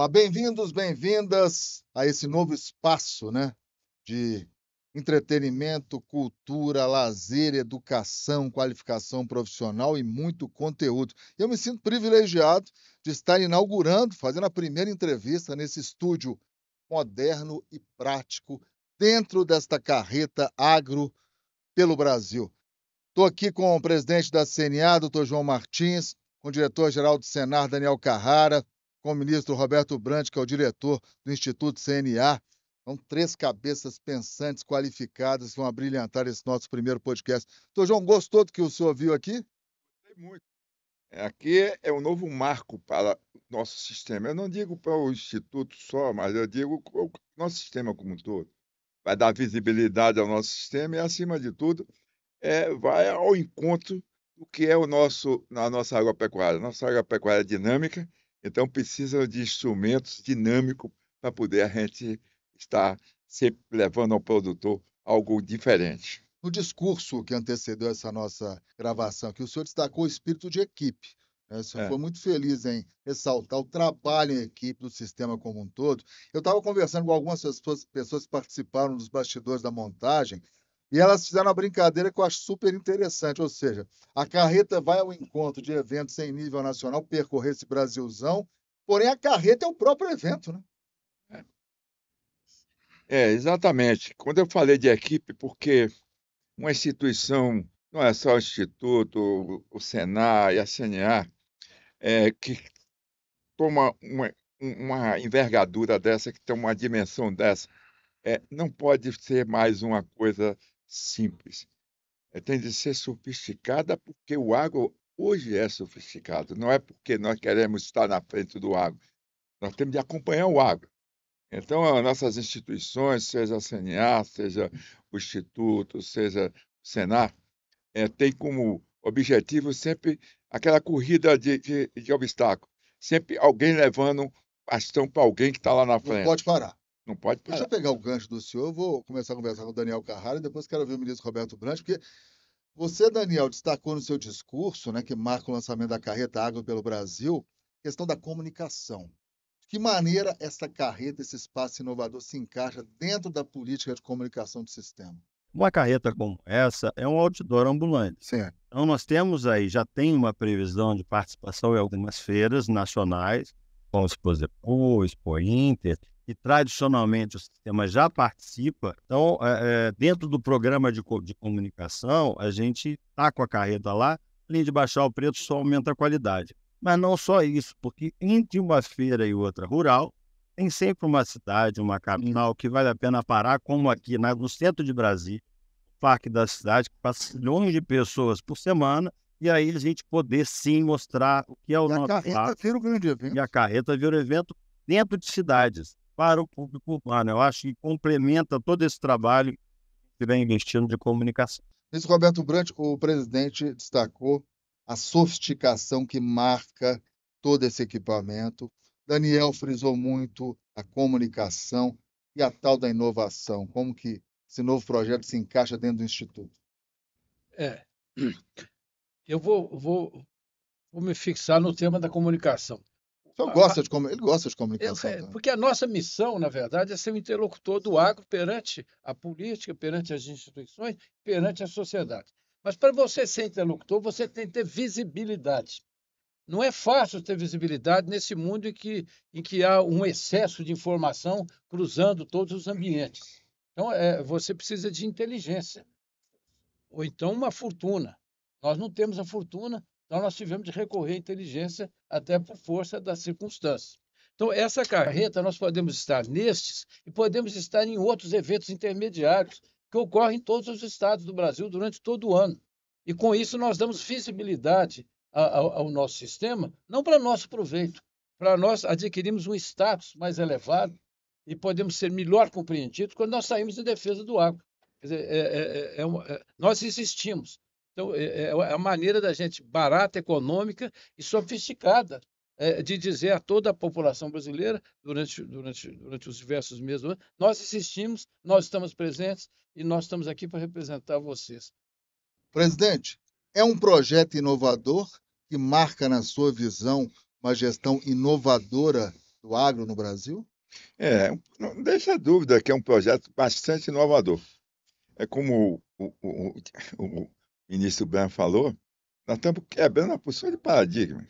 Olá, bem-vindos, bem-vindas a esse novo espaço, né, de entretenimento, cultura, lazer, educação, qualificação profissional e muito conteúdo. Eu me sinto privilegiado de estar inaugurando, fazendo a primeira entrevista nesse estúdio moderno e prático dentro desta carreta agro pelo Brasil. Estou aqui com o presidente da CNA, doutor João Martins, com o diretor-geral do Senar, Daniel Carrara, com o ministro Roberto Brant, que é o diretor do Instituto CNA. São três cabeças pensantes, qualificadas, que vão abrilhantar esse nosso primeiro podcast. Doutor João, gostou do que o senhor viu aqui? Gostei muito. Aqui é um novo marco para o nosso sistema. Eu não digo para o Instituto só, mas eu digo o nosso sistema como um todo. Vai dar visibilidade ao nosso sistema e, acima de tudo, vai ao encontro do que é a nossa agropecuária. Nossa agropecuária é dinâmica, então precisa de instrumentos dinâmicos para poder a gente estar sempre levando ao produtor algo diferente. No discurso que antecedeu essa nossa gravação, que o senhor destacou o espírito de equipe, né? O senhor foi muito feliz em ressaltar o trabalho em equipe do sistema como um todo. Eu estava conversando com algumas pessoas que participaram dos bastidores da montagem e elas fizeram uma brincadeira que eu acho super interessante, ou seja, a carreta vai ao encontro de eventos em nível nacional, percorrer esse Brasilzão, porém a carreta é o próprio evento, né? Exatamente. Quando eu falei de equipe, porque uma instituição, não é só o Instituto, o Senar e a CNA, que toma uma envergadura dessa, que tem uma dimensão dessa, não pode ser mais uma coisa simples. Tem de ser sofisticada, porque o agro hoje é sofisticado, não é porque nós queremos estar na frente do agro, nós temos de acompanhar o agro. Então, as nossas instituições, seja a CNA, seja o Instituto, seja o Senar, tem como objetivo sempre aquela corrida de obstáculo. Sempre alguém levando um bastão para alguém que está lá na Não frente. pode parar. Não pode Deixa eu parar. pegar o gancho do senhor, eu vou começar a conversar com o Daniel Carrara e depois quero ouvir o ministro Roberto Brant, porque você, Daniel, destacou no seu discurso, né, que marca o lançamento da carreta Agro pelo Brasil, a questão da comunicação. De que maneira essa carreta, esse espaço inovador, se encaixa dentro da política de comunicação do sistema? Uma carreta como essa é um outdoor ambulante. Certo. Então nós temos aí, já tem uma previsão de participação em algumas feiras nacionais, como o Expo, Expo Inter, e tradicionalmente o sistema já participa. Então, dentro do programa de comunicação, a gente está com a carreta lá, além de baixar o preço, só aumenta a qualidade. Mas não só isso, porque entre uma feira e outra rural, tem sempre uma cidade, uma capital que vale a pena parar, como aqui no centro de Brasília, Parque da Cidade, que passa milhões de pessoas por semana, e aí a gente poder sim mostrar o que é o E a nosso carreta parque. vira um grande evento. E a carreta vira um evento dentro de cidades, para o público urbano. Eu acho que complementa todo esse trabalho que vem investindo de comunicação. Ministro Roberto Brant, o presidente destacou a sofisticação que marca todo esse equipamento. Daniel frisou muito a comunicação e a tal da inovação. Como que esse novo projeto se encaixa dentro do Instituto? Eu vou me fixar no tema da comunicação. O senhor gosta de ele gosta de comunicação também. Porque a nossa missão, na verdade, é ser o interlocutor do agro perante a política, perante as instituições, perante a sociedade. Mas para você ser interlocutor, você tem que ter visibilidade. Não é fácil ter visibilidade nesse mundo em que há um excesso de informação cruzando todos os ambientes. Então, você precisa de inteligência, ou então uma fortuna. Nós não temos a fortuna, então nós tivemos de recorrer à inteligência até por força das circunstâncias. Então, essa carreta, nós podemos estar nestes e podemos estar em outros eventos intermediários que ocorrem em todos os estados do Brasil durante todo o ano. E com isso nós damos visibilidade ao nosso sistema, não para nosso proveito, para nós adquirirmos um status mais elevado e podemos ser melhor compreendidos quando nós saímos em defesa do agro. Quer dizer, nós existimos. Então, é a maneira da gente barata, econômica e sofisticada de dizer a toda a população brasileira, durante os diversos meses do ano, nós existimos, nós estamos presentes e nós estamos aqui para representar vocês. Presidente, é um projeto inovador que marca, na sua visão, uma gestão inovadora do agro no Brasil? Não deixa dúvida que é um projeto bastante inovador. É como o ministro Bran falou, nós estamos quebrando a posição de paradigma.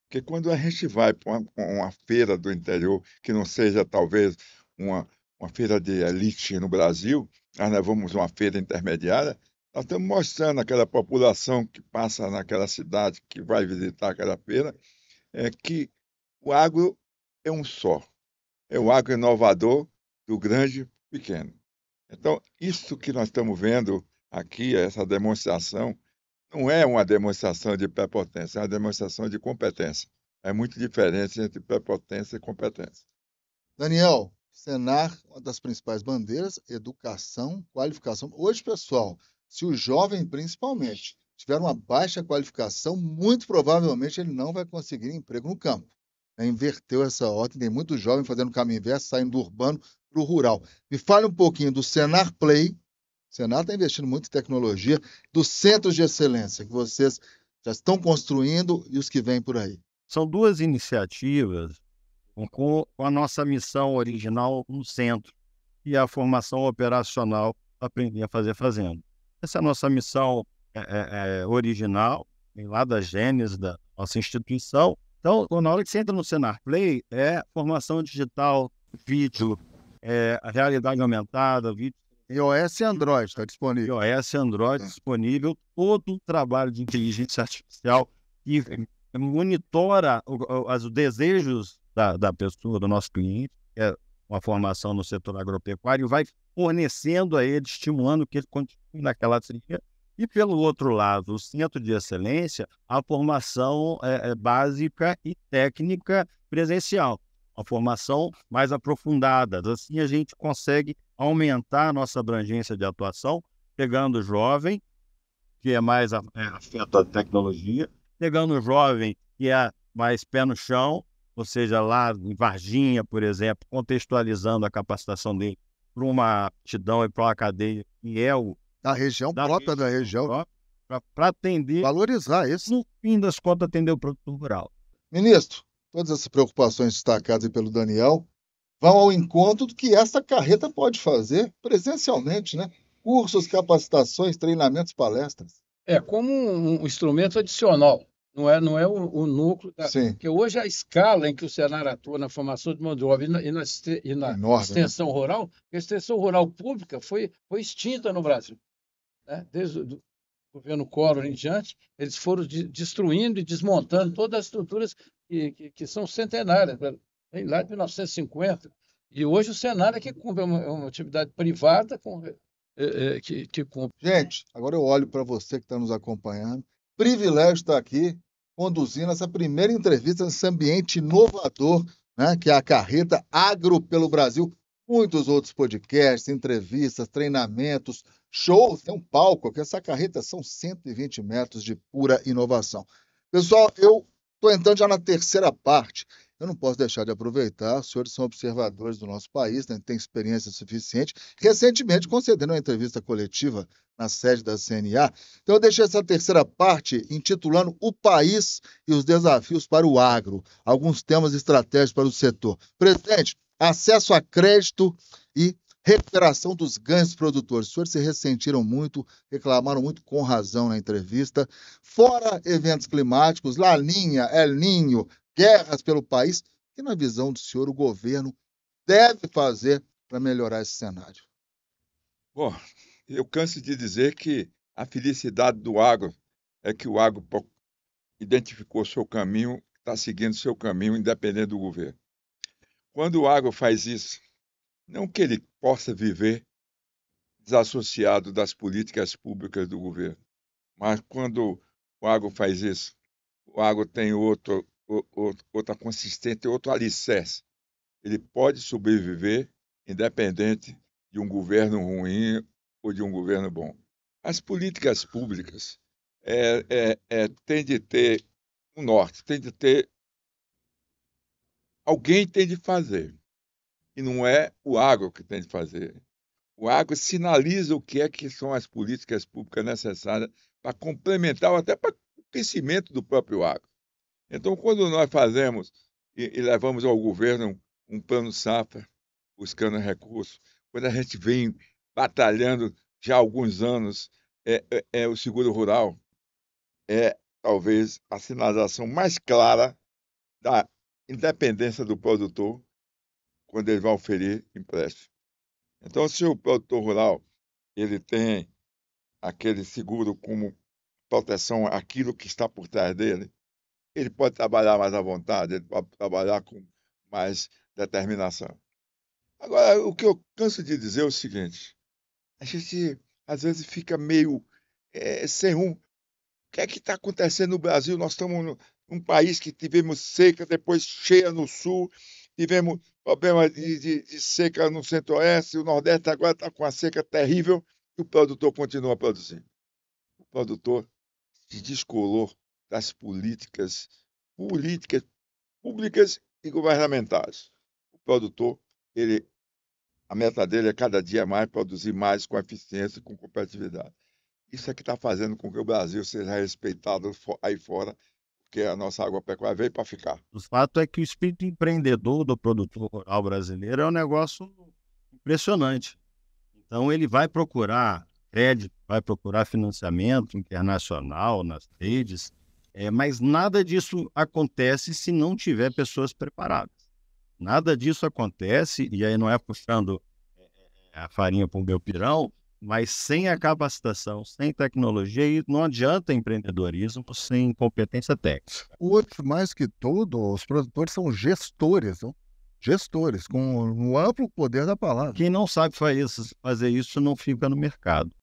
Porque quando a gente vai para uma feira do interior, que não seja talvez uma feira de elite no Brasil, nós levamos uma feira intermediária, nós estamos mostrando àquela população que passa naquela cidade, que vai visitar aquela feira, que o agro é um só. É o agro inovador do grande e pequeno. Então, isso que nós estamos vendo aqui, essa demonstração, não é uma demonstração de prepotência, é uma demonstração de competência. É muito diferente entre prepotência e competência. Daniel, Senar, uma das principais bandeiras, educação, qualificação. Hoje, pessoal, se o jovem, principalmente, tiver uma baixa qualificação, muito provavelmente ele não vai conseguir emprego no campo. Inverteu essa ordem, tem muito jovem fazendo o caminho inverso, saindo do urbano para o rural. Me fale um pouquinho do Senar Play. O Senar está investindo muito em tecnologia, dos centros de excelência que vocês já estão construindo e os que vêm por aí. São duas iniciativas com a nossa missão original no centro, e a formação operacional, aprender a fazer fazendo. Essa é a nossa missão original, vem lá da gênese da nossa instituição. Então, na hora que você entra no Senar Play, é formação digital, vídeo, a realidade aumentada, vídeo. iOS e Android está disponível. iOS e Android disponível, todo o trabalho de inteligência artificial que monitora os desejos da pessoa, do nosso cliente, que é uma formação no setor agropecuário, e vai fornecendo a ele, estimulando que ele continue naquela trilha. E, pelo outro lado, o Centro de Excelência, a formação básica e técnica presencial, uma formação mais aprofundada. Assim, a gente consegue aumentar a nossa abrangência de atuação, pegando o jovem, que é mais afeto à tecnologia, pegando o jovem, que é mais pé no chão, ou seja, lá em Varginha, por exemplo, contextualizando a capacitação dele para uma aptidão e para uma cadeia que é da região própria da região. Para atender, valorizar isso. No fim das contas, atender o produto rural. Ministro, todas essas preocupações destacadas pelo Daniel vão ao encontro do que essa carreta pode fazer presencialmente, né? Cursos, capacitações, treinamentos, palestras. Como um instrumento adicional, não é o núcleo. Porque hoje a escala em que o Senar atua na formação de mão de obra e na extensão rural, a extensão rural pública foi extinta no Brasil. Desde o governo Collor em diante, eles foram destruindo e desmontando todas as estruturas que são centenárias, lá de 1950. E hoje o Senar é que cumpre uma atividade privada que cumpre. Gente, agora eu olho para você que está nos acompanhando. Privilégio estar aqui conduzindo essa primeira entrevista nesse ambiente inovador, né, que é a Carreta Agro pelo Brasil. Muitos outros podcasts, entrevistas, treinamentos, shows, tem um palco, porque essa carreta são 120 metros de pura inovação. Pessoal, eu estou entrando já na terceira parte. Eu não posso deixar de aproveitar, os senhores são observadores do nosso país, né, têm experiência suficiente, recentemente concederam uma entrevista coletiva na sede da CNA. Então eu deixei essa terceira parte intitulando O País e os Desafios para o Agro, alguns temas estratégicos para o setor. Presidente, acesso a crédito e recuperação dos ganhos dos produtores. Os senhores se ressentiram muito, reclamaram muito com razão na entrevista. Fora eventos climáticos, Laninha, El Ninho, guerras pelo país, que na visão do senhor o governo deve fazer para melhorar esse cenário? Bom, eu canso de dizer que a felicidade do agro é que o agro identificou seu caminho, está seguindo seu caminho independente do governo. Quando o agro faz isso, não que ele possa viver desassociado das políticas públicas do governo, mas quando o agro faz isso, o agro tem outra consistência, outro alicerce. Ele pode sobreviver independente de um governo ruim ou de um governo bom. As políticas públicas têm de ter um norte, tem de ter... Alguém tem de fazer. E não é o agro que tem de fazer. O agro sinaliza o que são as políticas públicas necessárias para complementar ou até para o crescimento do próprio agro. Então, quando nós fazemos e levamos ao governo um plano safra, buscando recursos. Quando a gente vem batalhando já há alguns anos, o seguro rural é talvez a sinalização mais clara da independência do produtor quando ele vai oferir empréstimo. Então, se o produtor rural ele tem aquele seguro como proteção àquilo que está por trás dele, ele pode trabalhar mais à vontade, ele pode trabalhar com mais determinação. Agora, o que eu canso de dizer é o seguinte: a gente às vezes fica meio sem rumo. O que é que está acontecendo no Brasil? Nós estamos num país que tivemos seca, depois cheia no sul, tivemos problema de seca no centro-oeste, o nordeste agora está com uma seca terrível e o produtor continua produzindo. O produtor se descolou das políticas públicas e governamentais. O produtor, a meta dele é cada dia mais produzir mais com eficiência e com competitividade. Isso é que está fazendo com que o Brasil seja respeitado aí fora, porque a nossa agropecuária veio para ficar. O fato é que o espírito empreendedor do produtor rural brasileiro é um negócio impressionante. Então, ele vai procurar crédito, vai procurar financiamento internacional nas redes, mas nada disso acontece se não tiver pessoas preparadas. Nada disso acontece, e aí não é puxando a farinha para o meu pirão, mas sem a capacitação, sem tecnologia, e não adianta empreendedorismo sem competência técnica. Hoje, mais que tudo, os produtores são gestores, não? Gestores, com um amplo poder da palavra. Quem não sabe fazer isso não fica no mercado.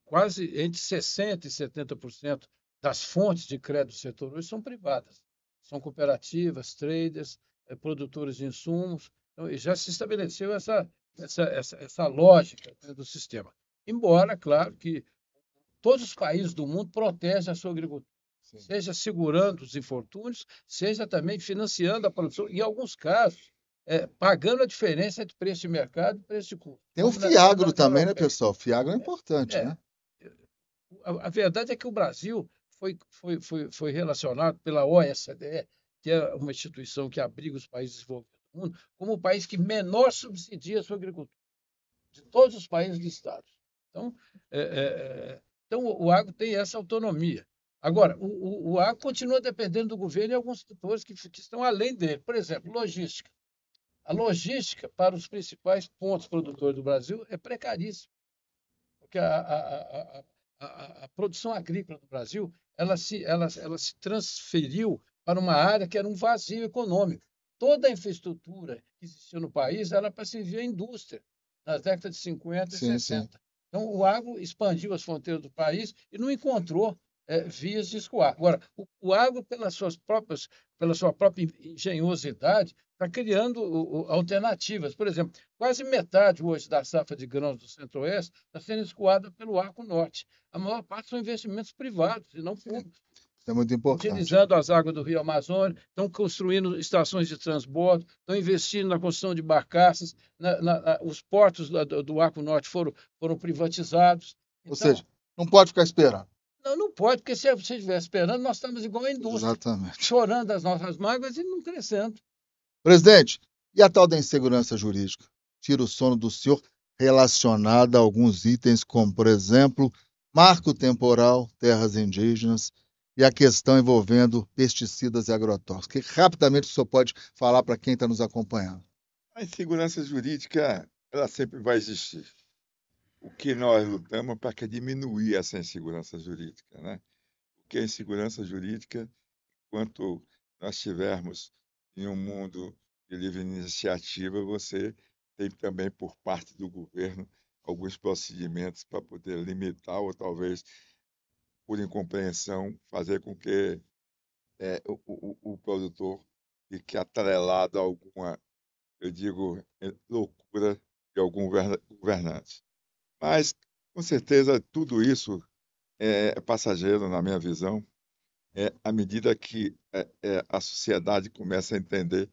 Quase entre 60% e 70% das fontes de crédito do setor hoje são privadas. São cooperativas, traders, produtores de insumos. Então, e já se estabeleceu essa lógica, né, do sistema. Embora, claro, que todos os países do mundo protegem a sua agricultura, sim, seja segurando os infortúnios, seja também financiando a produção, em alguns casos, pagando a diferença entre preço de mercado e preço de custo. Tem o FIAGRO também, né, pessoal? FIAGRO é importante, né? A verdade é que o Brasil foi relacionado pela OECD, que é uma instituição que abriga os países desenvolvidos do mundo, como o país que menor subsidia a sua agricultura, de todos os países listados. Então, o agro tem essa autonomia. Agora, o agro continua dependendo do governo e alguns setores que estão além dele. Por exemplo, logística. A logística para os principais pontos produtores do Brasil é precaríssima, porque a produção agrícola do Brasil ela se transferiu para uma área que era um vazio econômico. Toda a infraestrutura que existia no país era para servir a indústria, nas décadas de 50 e 60. Sim. Então, o agro expandiu as fronteiras do país e não encontrou vias de escoar. Agora, o agro, pela sua própria engenhosidade, está criando alternativas. Por exemplo, quase metade hoje da safra de grãos do Centro-Oeste está sendo escoada pelo Arco Norte. A maior parte são investimentos privados e não públicos. Isso é muito importante. Utilizando as águas do Rio Amazonas, estão construindo estações de transbordo, estão investindo na construção de barcaças, os portos do Arco Norte foram privatizados. Ou seja, não pode ficar esperando. Não pode, porque se você estiver esperando, nós estamos igual a indústria. Exatamente. Chorando as nossas mágoas e não crescendo. Presidente, e a tal da insegurança jurídica? Tira o sono do senhor relacionada a alguns itens, como, por exemplo, marco temporal, terras indígenas e a questão envolvendo pesticidas e agrotóxicos. Que rapidamente o senhor pode falar para quem está nos acompanhando? A insegurança jurídica, ela sempre vai existir. O que nós lutamos para que diminuir essa insegurança jurídica, né? Porque a insegurança jurídica, enquanto nós estivermos em um mundo de livre iniciativa, você tem também, por parte do governo, alguns procedimentos para poder limitar ou talvez, por incompreensão, fazer com que o produtor fique atrelado a alguma, eu digo, loucura de algum governante. Mas, com certeza, tudo isso é passageiro, na minha visão, à medida que a sociedade começa a entender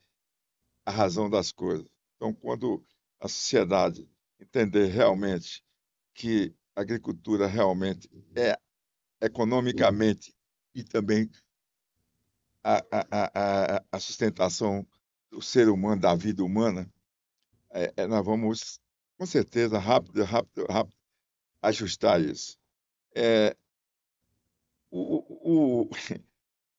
a razão das coisas. Então, quando a sociedade entender realmente que a agricultura realmente é economicamente e também a sustentação do ser humano, da vida humana, nós vamos, com certeza, rápido, ajustar isso. É, o, o-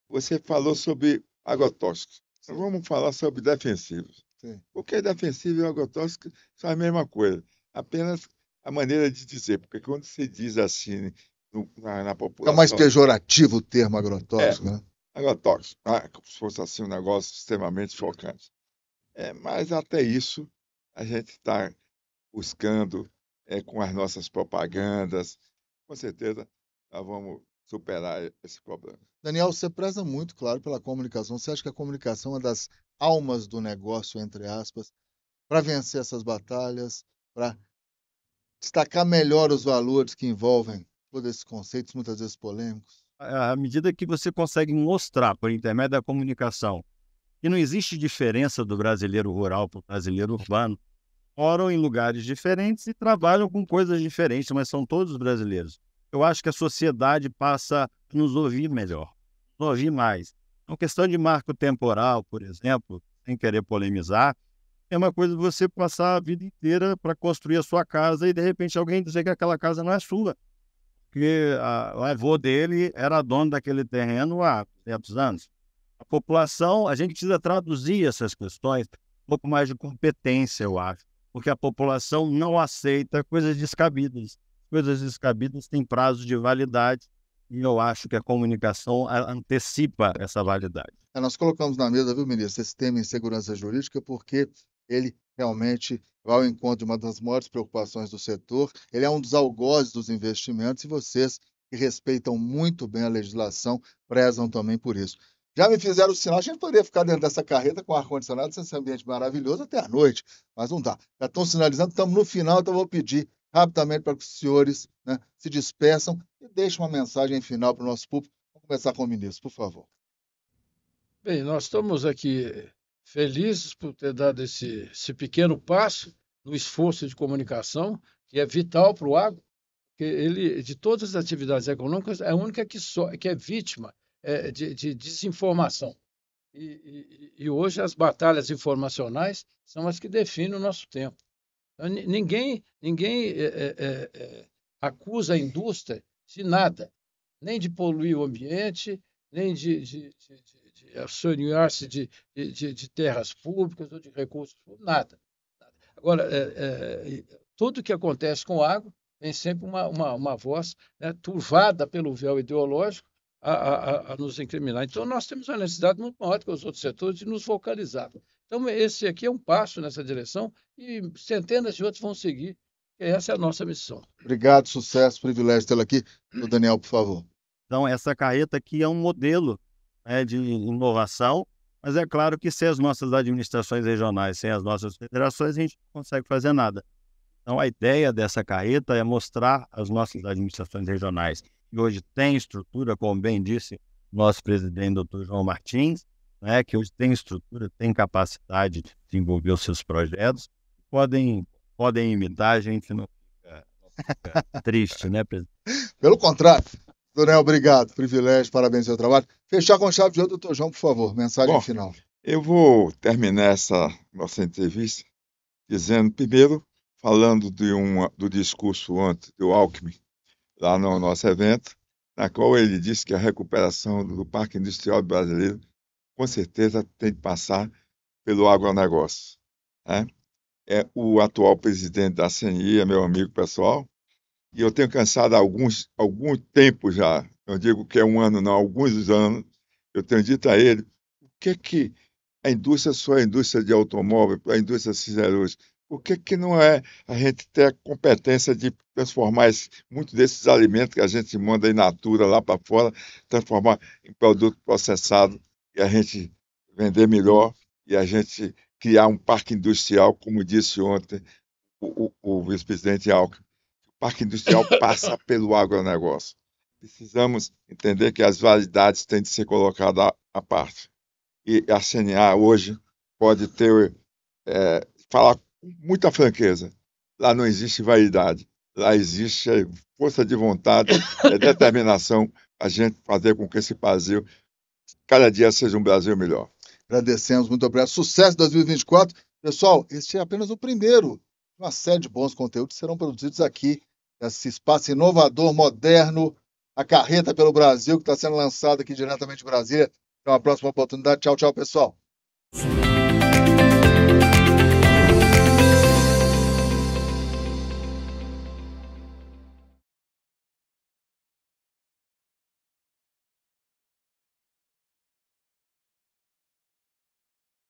Você falou sobre agrotóxicos. Então, vamos falar sobre defensivos. Sim. Porque defensivo e agrotóxico são a mesma coisa, apenas a maneira de dizer. Porque quando se diz assim na Fica mais população, pejorativo o termo agrotóxico, né? agrotóxico, como se fosse assim um negócio extremamente chocante. Mas até isso a gente está buscando com as nossas propagandas. Com certeza nós vamos superar esse problema. Daniel, você preza muito, claro, pela comunicação. Você acha que a comunicação é uma das almas do negócio, entre aspas, para vencer essas batalhas, para destacar melhor os valores que envolvem todos esses conceitos, muitas vezes polêmicos? À medida que você consegue mostrar, por intermédio da comunicação, que não existe diferença do brasileiro rural para o brasileiro urbano, moram em lugares diferentes e trabalham com coisas diferentes, mas são todos brasileiros. Eu acho que a sociedade passa a nos ouvir melhor, nos ouvir mais. Uma questão de marco temporal, por exemplo, sem querer polemizar, é uma coisa de você passar a vida inteira para construir a sua casa e, de repente, alguém dizer que aquela casa não é sua, porque o avô dele era dono daquele terreno há 200 anos. A população, a gente precisa traduzir essas questões com um pouco mais de competência, eu acho, porque a população não aceita coisas descabidas. Coisas descabidas têm prazo de validade e eu acho que a comunicação antecipa essa validade. Nós colocamos na mesa, viu, ministro, esse tema insegurança jurídica, porque ele realmente vai ao encontro de uma das maiores preocupações do setor. Ele é um dos algozes dos investimentos e vocês, que respeitam muito bem a legislação, prezam também por isso. Já me fizeram o sinal, a gente poderia ficar dentro dessa carreta com ar-condicionado, esse ambiente maravilhoso até a noite, mas não dá. Já estão sinalizando, estamos no final, então eu vou pedir rapidamente para que os senhores, né, se despeçam e deixem uma mensagem final para o nosso público. Vamos começar com o ministro, por favor. Bem, nós estamos aqui felizes por ter dado esse pequeno passo no esforço de comunicação, que é vital para o agro, porque ele, de todas as atividades econômicas, é a única que é vítima de desinformação. E hoje as batalhas informacionais são as que definem o nosso tempo. Então, ninguém acusa a indústria de nada, nem de poluir o ambiente, nem de assanhar-se de terras públicas ou de recursos públicos, nada. Agora, tudo que acontece com o agro tem sempre uma voz, né, turvada pelo véu ideológico a nos incriminar. Então, nós temos uma necessidade muito maior do que os outros setores de nos focalizar. Então, esse aqui é um passo nessa direção e centenas de outros vão seguir. Essa é a nossa missão. Obrigado, sucesso, privilégio tê-lo aqui. O Daniel, por favor. Então, essa carreta aqui é um modelo, né, de inovação, mas é claro que sem as nossas administrações regionais, sem as nossas federações, a gente não consegue fazer nada. Então, a ideia dessa carreta é mostrar às nossas administrações regionais, que hoje tem estrutura, como bem disse o nosso presidente, doutor João Martins, né, que hoje tem estrutura, tem capacidade de desenvolver os seus projetos, podem imitar, a gente não fica triste, né, presidente? Pelo contrário. Daniel, obrigado. Privilégio, parabéns pelo seu trabalho. Fechar com chave de ouro, doutor João, por favor. Mensagem final. Eu vou terminar essa nossa entrevista dizendo, primeiro, falando do discurso antes do Alckmin, lá no nosso evento, na qual ele disse que a recuperação do Parque Industrial Brasileiro, com certeza, tem que passar pelo agronegócio, né? O atual presidente da CNI é meu amigo pessoal, e eu tenho cansado há algum tempo já, não digo que é um ano não, alguns anos, eu tenho dito a ele, o que a indústria só é a indústria de automóvel, a indústria siderúrgica, por que não é a gente ter a competência de transformar muitos desses alimentos que a gente manda in natura lá para fora, transformar em produto processado e a gente vender melhor e a gente criar um parque industrial, como disse ontem o vice-presidente Alckmin. O parque industrial passa pelo agronegócio. Precisamos entender que as validades têm de ser colocadas à parte. E a CNA hoje pode falar com muita franqueza. Lá não existe vaidade. Lá existe força de vontade, determinação para a gente fazer com que esse Brasil, cada dia, seja um Brasil melhor. Agradecemos, muito obrigado. Sucesso em 2024. Pessoal, este é apenas o primeiro de uma série de bons conteúdos que serão produzidos aqui, nesse espaço inovador, moderno, a Carreta pelo Brasil, que está sendo lançado aqui diretamente de Brasília. Até uma próxima oportunidade. Tchau, tchau, pessoal.